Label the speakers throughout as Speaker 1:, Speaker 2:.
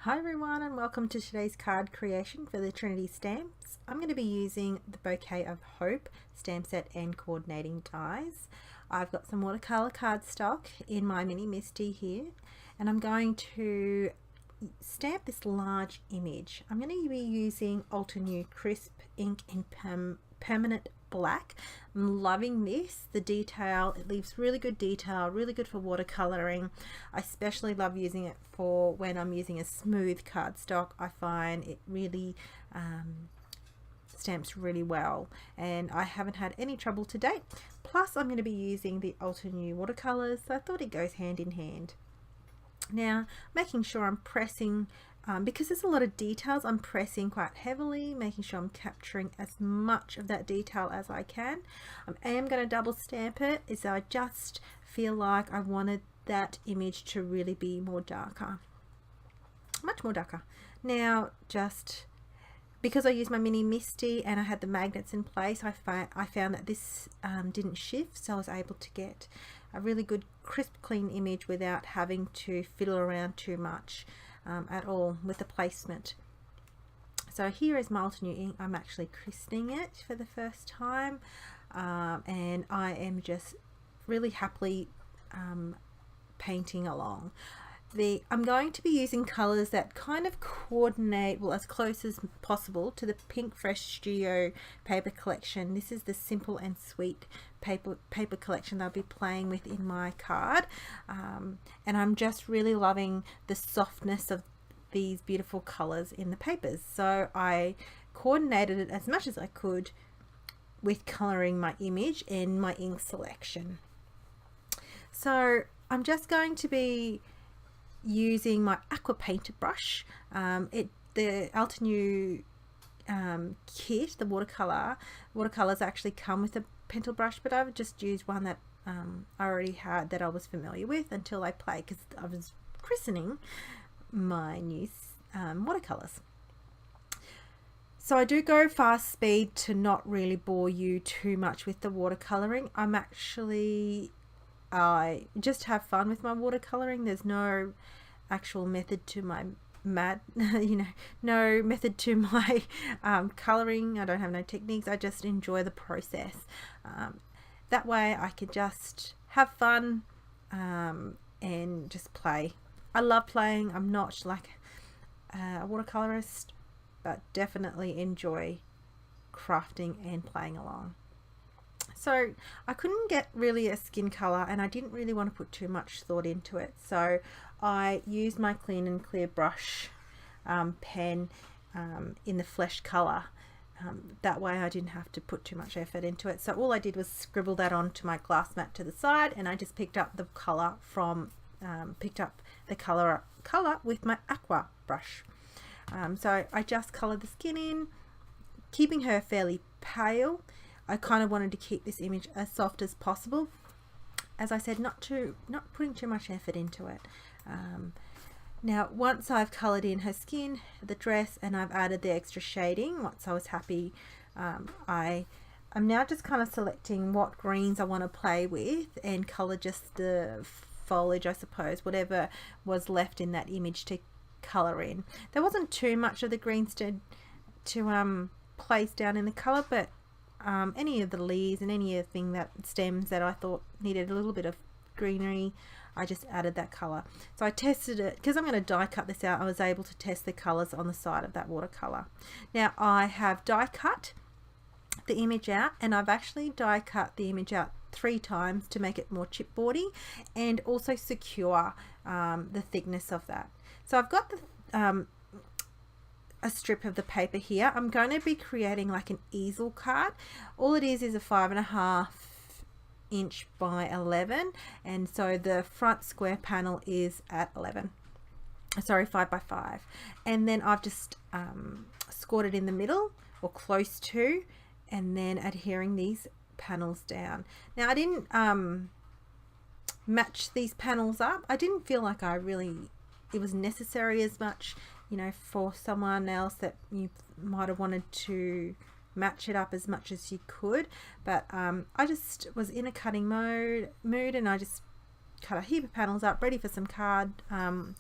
Speaker 1: Hi everyone, and welcome to today's card creation for the Trinity stamps. I'm going to be using the Bouquet of Hope stamp set and coordinating dies. I've got some watercolor cardstock in my mini MISTI here, and I'm going to stamp this large image. I'm going to be using Altenew crisp ink in permanent black. I'm loving this. The detail, it leaves really good detail, really good for watercoloring. I especially love using it for when I'm using a smooth cardstock. I find it really stamps really well, and I haven't had any trouble to date. Plus I'm going to be using the Altenew watercolors, so I thought it goes hand in hand. Now, making sure I'm pressing, because there's a lot of details, I'm pressing quite heavily, making sure I'm capturing as much of that detail as I can. I am going to double stamp it, as I just feel like I wanted that image to really be more darker, much more darker. Now, just because I used my mini MISTI and I had the magnets in place, I found that this didn't shift, so I was able to get a really good crisp clean image without having to fiddle around too much at all with the placement. So here is my Altenew ink. I'm actually christening it for the first time, and I am just really happily painting along. I'm going to be using colours that kind of coordinate, well, as close as possible to the Pinkfresh Studio paper collection. This is the simple and sweet paper collection that I'll be playing with in my card, and I'm just really loving the softness of these beautiful colours in the papers. So I coordinated it as much as I could with colouring my image and my ink selection. So I'm just going to be using my aqua painter brush. The Altenew kit, the watercolors actually come with a pencil brush, but I've just used one that I already had that I was familiar with until I play, because I was christening my new watercolors. So I do go fast speed to not really bore you too much with the watercoloring. I just have fun with my watercoloring. There's no actual method to my no method to my coloring. I don't have no techniques. I just enjoy the process. That way I can just have fun and just play. I love playing. I'm not like a watercolorist, but definitely enjoy crafting and playing along. So I couldn't get really a skin color, and I didn't really want to put too much thought into it, so I used my clean and clear brush pen in the flesh color. That way I didn't have to put too much effort into it. So all I did was scribble that onto my glass mat to the side, and I just picked up the color with my aqua brush. So I just colored the skin in, keeping her fairly pale. I kind of wanted to keep this image as soft as possible. As I said, not putting too much effort into it. Now, once I've coloured in her skin, the dress, and I've added the extra shading, once I was happy, I'm now just kind of selecting what greens I want to play with and colour just the foliage, I suppose, whatever was left in that image to colour in. There wasn't too much of the greens to place down in the colour, but any of the leaves and any of the thing that stems that I thought needed a little bit of greenery, I just added that color. So I tested it, because I'm going to die cut this out. I was able to test the colors on the side of that watercolor. Now I have die cut the image out, and I've actually die cut the image out 3 times to make it more chipboardy and also secure the thickness of that. So I've got the a strip of the paper here. I'm going to be creating like an easel card. All it is a 5.5 inch by 11, and so the front square panel is at 11, sorry, 5 by 5, and then I've just scored it in the middle or close to, and then adhering these panels down. Now I didn't match these panels up. I didn't feel like it was necessary as much, for someone else that you might have wanted to match it up as much as you could, but I just was in a cutting mood, and I just cut a heap of panels up ready for some card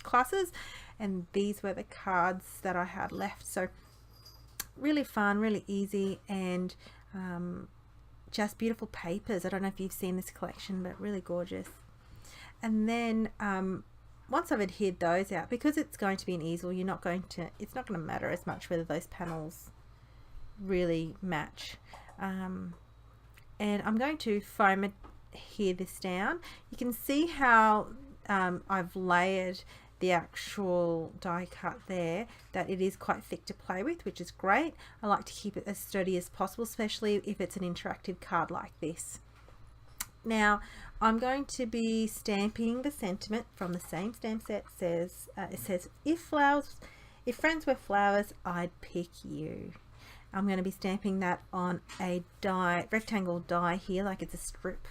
Speaker 1: classes, and these were the cards that I had left. So really fun, really easy, and just beautiful papers. I don't know if you've seen this collection, but really gorgeous. And then once I've adhered those out, because it's going to be an easel, it's not going to matter as much whether those panels really match. And I'm going to foam adhere this down. You can see how I've layered the actual die cut there, that it is quite thick to play with, which is great. I like to keep it as sturdy as possible, especially if it's an interactive card like this. Now I'm going to be stamping the sentiment from the same stamp set. It says, if friends were flowers, I'd pick you. I'm going to be stamping that on a rectangle die here, like it's a strip,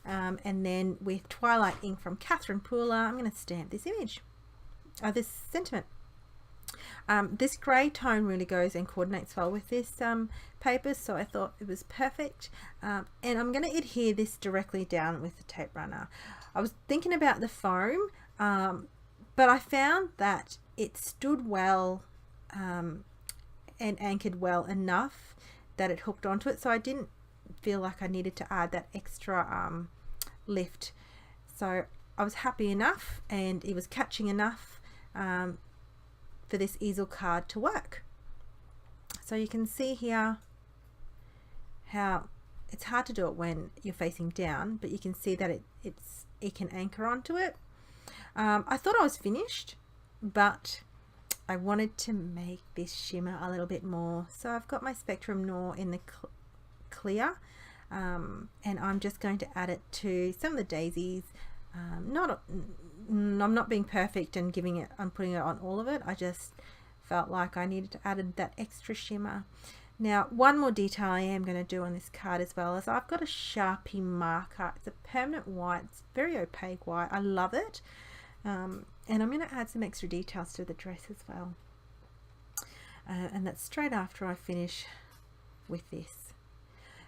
Speaker 1: and then with Twilight ink from Catherine Pooler, I'm going to stamp this image, this sentiment. This grey tone really goes and coordinates well with this paper, so I thought it was perfect. And I'm going to adhere this directly down with the tape runner. I was thinking about the foam, but I found that it stood well and anchored well enough that it hooked onto it, so I didn't feel like I needed to add that extra lift. So I was happy enough, and it was catching enough for this easel card to work. So you can see here how it's hard to do it when you're facing down, but you can see that it can anchor onto it. I thought I was finished, but I wanted to make this shimmer a little bit more, so I've got my Spectrum Noir in the clear, and I'm just going to add it to some of the daisies. I'm not being perfect and I'm putting it on all of it. I just felt like I needed to add that extra shimmer. Now, one more detail I am going to do on this card as well is I've got a Sharpie marker. It's a permanent white, it's very opaque white. I love it. And I'm going to add some extra details to the dress as well. And that's straight after I finish with this.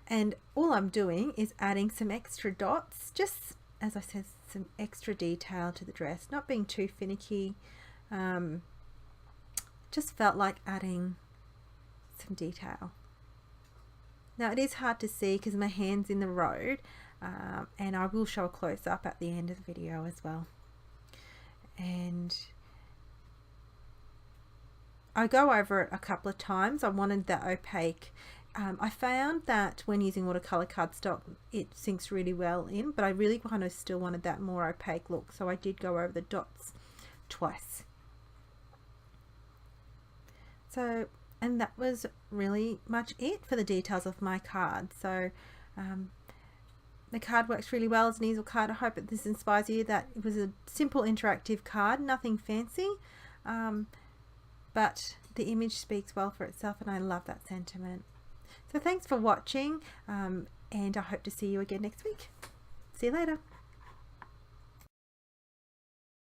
Speaker 1: And all I'm doing is adding some extra dots, just as I said, some extra detail to the dress, not being too finicky. Just felt like adding some detail. Now it is hard to see because my hand's in the road, and I will show a close-up at the end of the video as well. And I go over it a couple of times. I wanted that opaque. I found that when using watercolor cardstock, it sinks really well in, but I really kind of still wanted that more opaque look, so I did go over the dots twice. So, and that was really much it for the details of my card. So the card works really well as an easel card. I hope that this inspires you, that it was a simple interactive card, nothing fancy, but the image speaks well for itself, and I love that sentiment. So thanks for watching, and I hope to see you again next week. See you later.